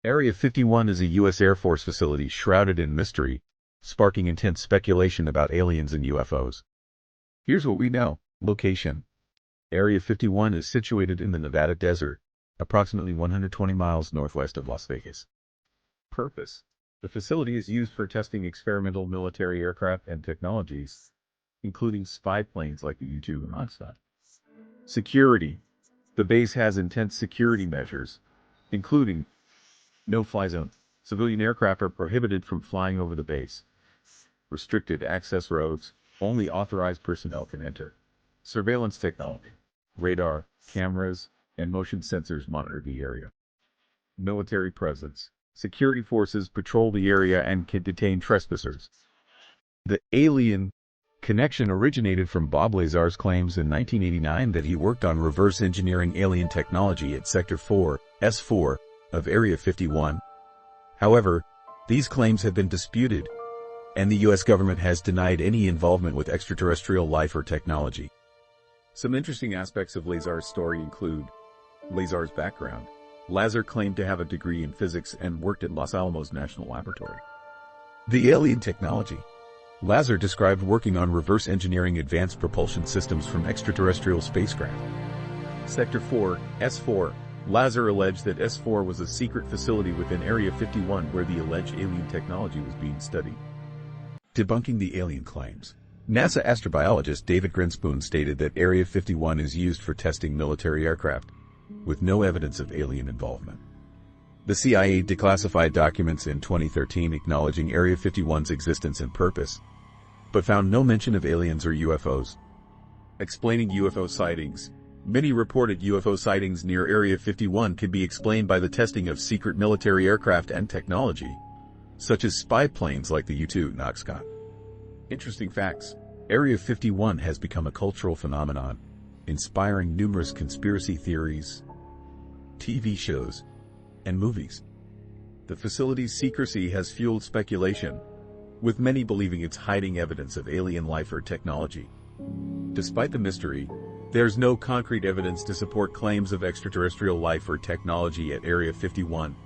Area 51 is a U.S. Air Force facility shrouded in mystery, sparking intense speculation about aliens and UFOs. Here's what we know. Location. Area 51 is situated in the Nevada desert, approximately 120 miles northwest of Las Vegas. Purpose. The facility is used for testing experimental military aircraft and technologies, including spy planes like the U-2 and Onslaught. Security. The base has intense security measures, including no-fly zone. Civilian aircraft are prohibited from flying over the base. Restricted access roads. Only authorized personnel can enter. Surveillance technology. Radar, cameras, and motion sensors monitor the area. Military presence. Security forces patrol the area and can detain trespassers. The alien connection originated from Bob Lazar's claims in 1989 that he worked on reverse engineering alien technology at Sector 4, S4, of Area 51. However, these claims have been disputed, and the U.S. government has denied any involvement with extraterrestrial life or technology. Some interesting aspects of Lazar's story include Lazar's background. Lazar claimed to have a degree in physics and worked at Los Alamos National Laboratory. The alien technology. Lazar described working on reverse engineering advanced propulsion systems from extraterrestrial spacecraft. Sector 4, S4. Lazar alleged that S4 was a secret facility within Area 51 where the alleged alien technology was being studied. Debunking the alien claims. NASA astrobiologist David Grinspoon stated that Area 51 is used for testing military aircraft, with no evidence of alien involvement. The CIA declassified documents in 2013 acknowledging Area 51's existence and purpose, but found no mention of aliens or UFOs. Explaining UFO sightings. Many reported UFO sightings near Area 51 could be explained by the testing of secret military aircraft and technology, such as spy planes like the U-2 Noxcon. Interesting facts. Area 51 has become a cultural phenomenon, inspiring numerous conspiracy theories, TV shows, and movies. The facility's secrecy has fueled speculation, with many believing it's hiding evidence of alien life or technology. Despite the mystery, there's no concrete evidence to support claims of extraterrestrial life or technology at Area 51.